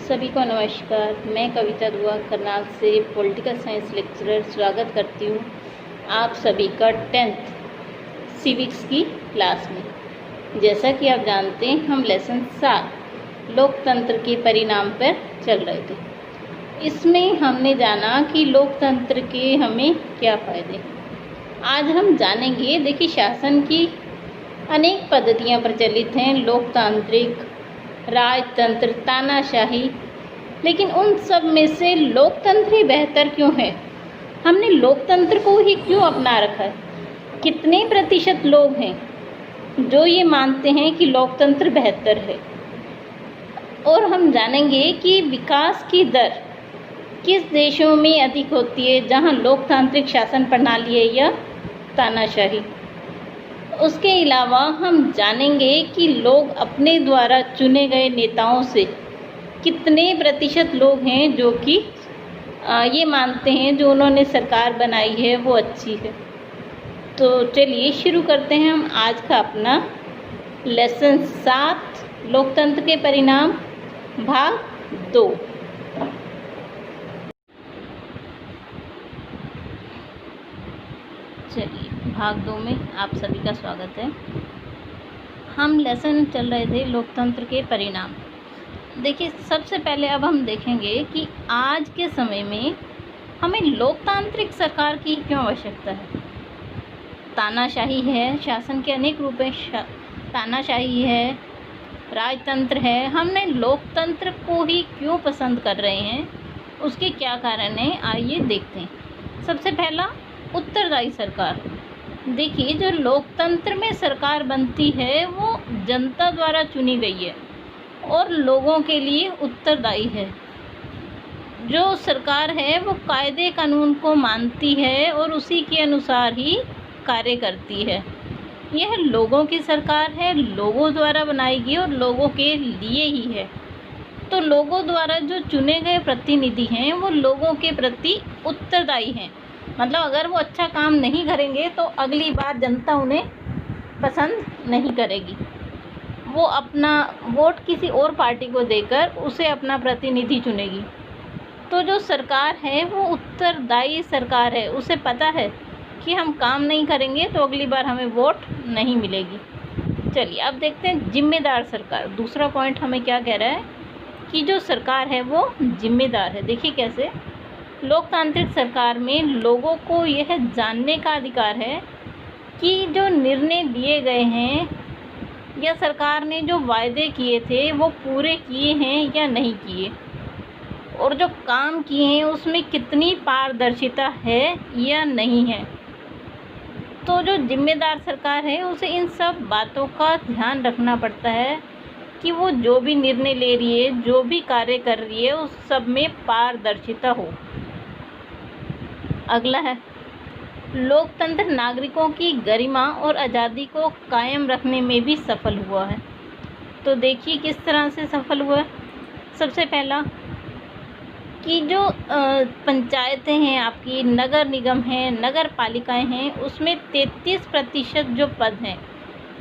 सभी को नमस्कार। मैं कविता दुआ करनाल से पॉलिटिकल साइंस लेक्चरर स्वागत करती हूँ आप सभी का 10th सिविक्स की क्लास में। जैसा कि आप जानते हैं, हम लेसन 7 लोकतंत्र के परिणाम पर चल रहे थे। इसमें हमने जाना कि लोकतंत्र के हमें क्या फ़ायदे। आज हम जानेंगे, देखिए, शासन की अनेक पद्धतियाँ प्रचलित हैं, लोकतांत्रिक, राजतंत्र, तानाशाही, लेकिन उन सब में से लोकतंत्र ही बेहतर क्यों है? हमने लोकतंत्र को ही क्यों अपना रखा है? कितने प्रतिशत लोग हैं जो ये मानते हैं कि लोकतंत्र बेहतर है? और हम जानेंगे कि विकास की दर किस देशों में अधिक होती है, जहां लोकतांत्रिक शासन प्रणाली है या तानाशाही। उसके अलावा हम जानेंगे कि लोग अपने द्वारा चुने गए नेताओं से कितने प्रतिशत लोग हैं जो कि ये मानते हैं जो उन्होंने सरकार बनाई है वो अच्छी है। तो चलिए शुरू करते हैं हम आज का अपना लेसन 7 लोकतंत्र के परिणाम भाग 2। चलिए, भाग 2 में आप सभी का स्वागत है। हम लेसन चल रहे थे लोकतंत्र के परिणाम। देखिए, सबसे पहले अब हम देखेंगे कि आज के समय में हमें लोकतांत्रिक सरकार की क्यों आवश्यकता है। तानाशाही है, शासन के अनेक रूप हैं, तानाशाही है, राजतंत्र है, हमने लोकतंत्र को ही क्यों पसंद कर रहे हैं, उसके क्या कारण हैं, आइए देखते हैं। सबसे पहला, उत्तरदायी सरकार। देखिए, जो लोकतंत्र में सरकार बनती है वो जनता द्वारा चुनी गई है और लोगों के लिए उत्तरदायी है। जो सरकार है वो कायदे कानून को मानती है और उसी के अनुसार ही कार्य करती है। यह लोगों की सरकार है, लोगों द्वारा बनाई गई और लोगों के लिए ही है। तो लोगों द्वारा जो चुने गए प्रतिनिधि हैं वो लोगों के प्रति उत्तरदायी हैं। मतलब अगर वो अच्छा काम नहीं करेंगे तो अगली बार जनता उन्हें पसंद नहीं करेगी। वो अपना वोट किसी और पार्टी को देकर उसे अपना प्रतिनिधि चुनेगी। तो जो सरकार है वो उत्तरदायी सरकार है। उसे पता है कि हम काम नहीं करेंगे तो अगली बार हमें वोट नहीं मिलेगी। चलिए अब देखते हैं जिम्मेदार सरकार। दूसरा पॉइंट हमें क्या कह रहा है कि जो सरकार है वो जिम्मेदार है। देखिए कैसे। लोकतांत्रिक सरकार में लोगों को यह जानने का अधिकार है कि जो निर्णय लिए गए हैं या सरकार ने जो वायदे किए थे वो पूरे किए हैं या नहीं किए, और जो काम किए हैं उसमें कितनी पारदर्शिता है या नहीं है। तो जो जिम्मेदार सरकार है उसे इन सब बातों का ध्यान रखना पड़ता है कि वो जो भी निर्णय ले रही है, जो भी कार्य कर रही है, उस सब में पारदर्शिता हो। अगला है, लोकतंत्र नागरिकों की गरिमा और आज़ादी को कायम रखने में भी सफल हुआ है। तो देखिए किस तरह से सफल हुआ है। सबसे पहला कि जो पंचायतें हैं, आपकी नगर निगम हैं, नगर पालिकाएँ हैं, उसमें 33% जो पद हैं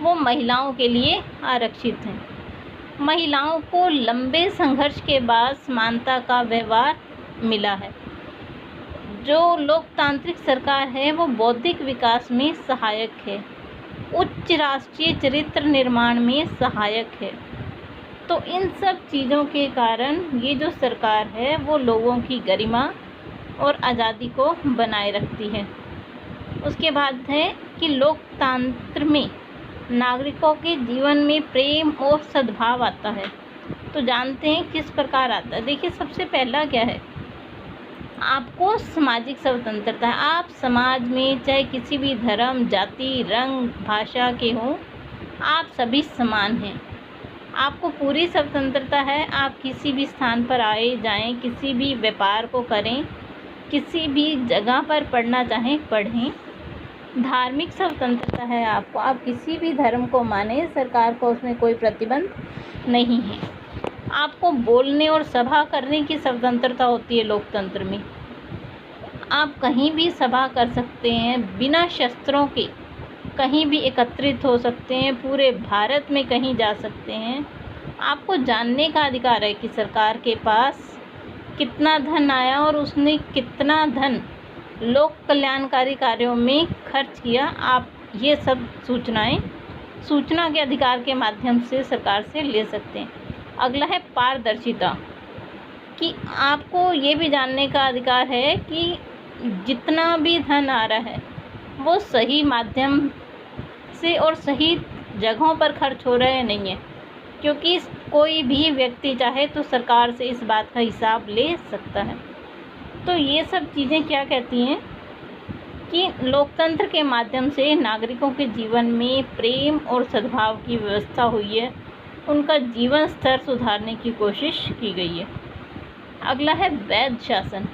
वो महिलाओं के लिए आरक्षित हैं। महिलाओं को लंबे संघर्ष के बाद समानता का व्यवहार मिला है। जो लोकतांत्रिक सरकार है वो बौद्धिक विकास में सहायक है, उच्च राष्ट्रीय चरित्र निर्माण में सहायक है। तो इन सब चीज़ों के कारण ये जो सरकार है वो लोगों की गरिमा और आज़ादी को बनाए रखती है। उसके बाद है कि लोकतंत्र में नागरिकों के जीवन में प्रेम और सद्भाव आता है। तो जानते हैं किस प्रकार आता है। देखिए, सबसे पहला क्या है, आपको सामाजिक स्वतंत्रता है। आप समाज में चाहे किसी भी धर्म, जाति, रंग, भाषा के हों, आप सभी समान हैं। आपको पूरी स्वतंत्रता है। आप किसी भी स्थान पर आए जाएं, किसी भी व्यापार को करें, किसी भी जगह पर पढ़ना चाहें पढ़ें। धार्मिक स्वतंत्रता है आपको। आप किसी भी धर्म को माने, सरकार को उसमें कोई प्रतिबंध नहीं है। आपको बोलने और सभा करने की स्वतंत्रता होती है लोकतंत्र में। आप कहीं भी सभा कर सकते हैं, बिना शस्त्रों के कहीं भी एकत्रित हो सकते हैं, पूरे भारत में कहीं जा सकते हैं। आपको जानने का अधिकार है कि सरकार के पास कितना धन आया और उसने कितना धन लोक कल्याणकारी कार्यों में खर्च किया। आप ये सब सूचनाएं सूचना के अधिकार के माध्यम से सरकार से ले सकते हैं। अगला है पारदर्शिता, कि आपको ये भी जानने का अधिकार है कि जितना भी धन आ रहा है वो सही माध्यम से और सही जगहों पर खर्च हो रहा है नहीं है, क्योंकि कोई भी व्यक्ति चाहे तो सरकार से इस बात का हिसाब ले सकता है। तो ये सब चीज़ें क्या कहती हैं कि लोकतंत्र के माध्यम से नागरिकों के जीवन में प्रेम और सद्भाव की व्यवस्था हुई है, उनका जीवन स्तर सुधारने की कोशिश की गई है। अगला है वैध शासन।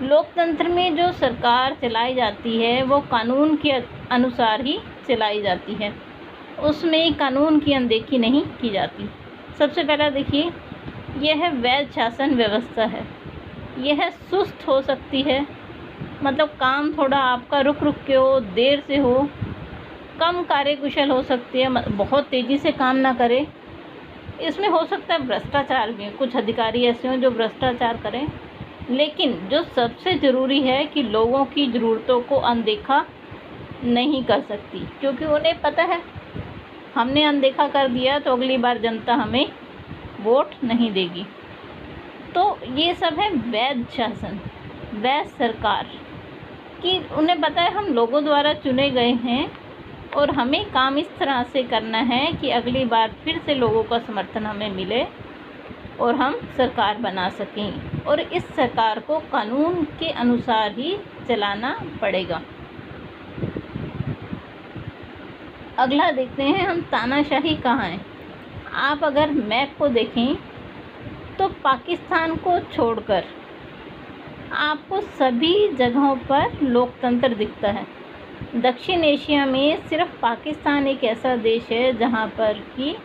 लोकतंत्र में जो सरकार चलाई जाती है वो कानून के अनुसार ही चलाई जाती है, उसमें कानून की अनदेखी नहीं की जाती। सबसे पहला देखिए, यह वैध शासन व्यवस्था है। यह सुस्त हो सकती है, मतलब काम थोड़ा आपका रुक रुक के हो, देर से हो, कम कार्यकुशल हो सकती है, बहुत तेज़ी से काम ना करे। इसमें हो सकता है भ्रष्टाचार भी, कुछ अधिकारी ऐसे हों जो भ्रष्टाचार करें। लेकिन जो सबसे ज़रूरी है कि लोगों की ज़रूरतों को अनदेखा नहीं कर सकती, क्योंकि उन्हें पता है हमने अनदेखा कर दिया तो अगली बार जनता हमें वोट नहीं देगी। तो ये सब है वैध शासन, वैध सरकार, कि उन्हें पता है हम लोगों द्वारा चुने गए हैं और हमें काम इस तरह से करना है कि अगली बार फिर से लोगों का समर्थन हमें मिले और हम सरकार बना सकें, और इस सरकार को कानून के अनुसार ही चलाना पड़ेगा। अगला देखते हैं हम, तानाशाही कहाँ है। आप अगर मैप को देखें तो पाकिस्तान को छोड़कर आपको सभी जगहों पर लोकतंत्र दिखता है। दक्षिण एशिया में सिर्फ पाकिस्तान एक ऐसा देश है जहाँ पर कि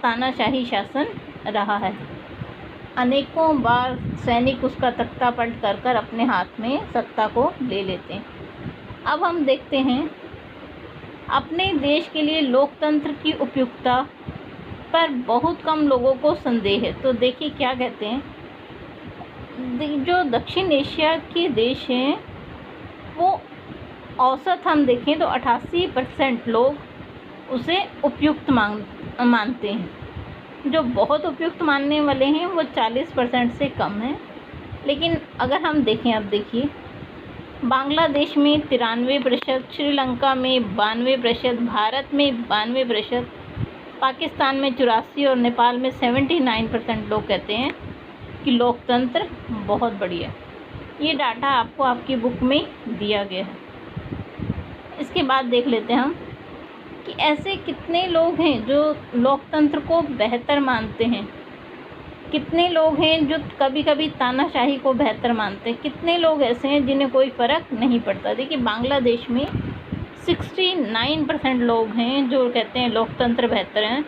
तानाशाही शासन रहा है। अनेकों बार सैनिक उसका तख्ता पलट कर अपने हाथ में सत्ता को ले लेते हैं। अब हम देखते हैं अपने देश के लिए लोकतंत्र की उपयुक्तता पर बहुत कम लोगों को संदेह है। तो देखिए क्या कहते हैं, जो दक्षिण एशिया के देश हैं वो औसत हम देखें तो 88% लोग उसे उपयुक्त मानते हैं। जो बहुत उपयुक्त मानने वाले हैं वो 40% से कम हैं। लेकिन अगर हम देखें, अब देखिए, बांग्लादेश में 93%, श्रीलंका में 92%, भारत में 92%, पाकिस्तान में 84% और नेपाल में 79% लोग कहते हैं कि लोकतंत्र बहुत बढ़िया। ये डाटा आपको आपकी बुक में दिया गया है। इसके बाद देख लेते हैं हम कि ऐसे कितने लोग हैं जो लोकतंत्र को बेहतर मानते हैं, कितने लोग हैं जो कभी कभी तानाशाही को बेहतर मानते हैं, कितने लोग ऐसे हैं जिन्हें कोई फ़र्क नहीं पड़ता। देखिए बांग्लादेश में 69% लोग हैं जो कहते हैं लोकतंत्र बेहतर है,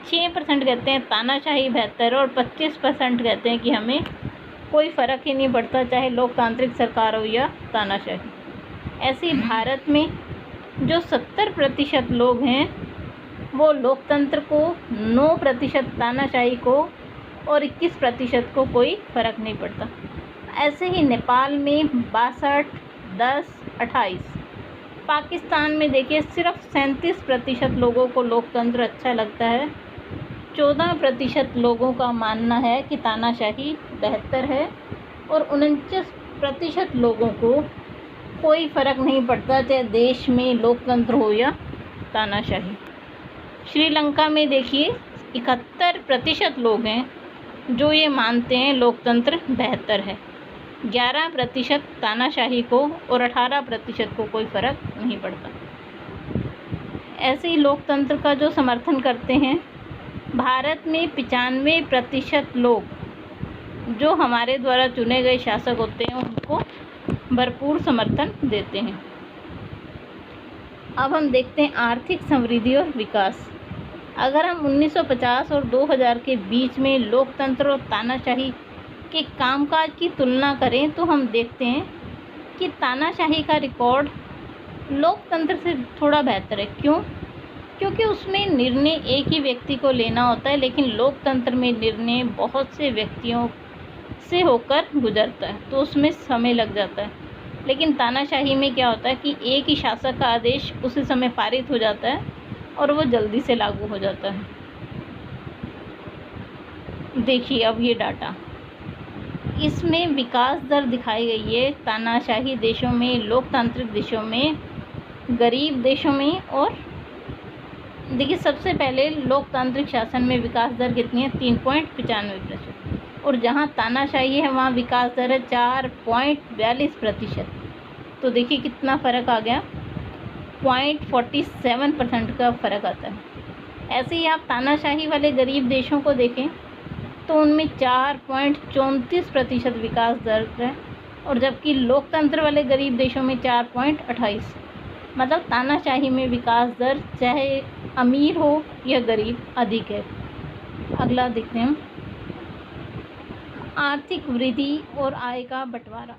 6% कहते हैं तानाशाही बेहतर है और 25% कहते हैं कि हमें कोई फ़र्क ही नहीं पड़ता चाहे लोकतांत्रिक सरकार हो या तानाशाही। ऐसे ही भारत में जो 70% लोग हैं वो लोकतंत्र को, 9% तानाशाही को और 21% को कोई फ़र्क नहीं पड़ता। ऐसे ही नेपाल में 62, 10, 28। पाकिस्तान में देखिए सिर्फ 37% लोगों को लोकतंत्र अच्छा लगता है, 14% लोगों का मानना है कि तानाशाही बेहतर है और 49% लोगों को कोई फ़र्क नहीं पड़ता चाहे देश में लोकतंत्र हो या तानाशाही। श्रीलंका में देखिए 71% लोग हैं जो ये मानते हैं लोकतंत्र बेहतर है, 11% तानाशाही को और 18% को कोई फ़र्क नहीं पड़ता। ऐसे ही लोकतंत्र का जो समर्थन करते हैं, भारत में 95% लोग जो हमारे द्वारा चुने गए शासक होते हैं उनको भरपूर समर्थन देते हैं। अब हम देखते हैं आर्थिक समृद्धि और विकास। अगर हम 1950 और 2000 के बीच में लोकतंत्र और तानाशाही के कामकाज की तुलना करें तो हम देखते हैं कि तानाशाही का रिकॉर्ड लोकतंत्र से थोड़ा बेहतर है। क्यों? क्योंकि उसमें निर्णय एक ही व्यक्ति को लेना होता है, लेकिन लोकतंत्र में निर्णय बहुत से व्यक्तियों से होकर गुजरता है, तो उसमें समय लग जाता है। लेकिन तानाशाही में क्या होता है कि एक ही शासक का आदेश उसी समय पारित हो जाता है और वो जल्दी से लागू हो जाता है। देखिए अब ये डाटा, इसमें विकास दर दिखाई गई है तानाशाही देशों में, लोकतांत्रिक देशों में, गरीब देशों में। और देखिए सबसे पहले लोकतांत्रिक शासन में विकास दर कितनी है, 3.95%। और जहाँ तानाशाही है वहाँ विकास दर है 4.42%। तो देखिए कितना फ़र्क आ गया, 0.47% का फ़र्क आता है। ऐसे ही आप तानाशाही वाले गरीब देशों को देखें तो उनमें 4.34% विकास दर है, और जबकि लोकतंत्र वाले गरीब देशों में 4.28। मतलब तानाशाही में विकास दर चाहे अमीर हो या गरीब अधिक है। अगला देखते हैं हम, आर्थिक वृद्धि और आय का बंटवारा।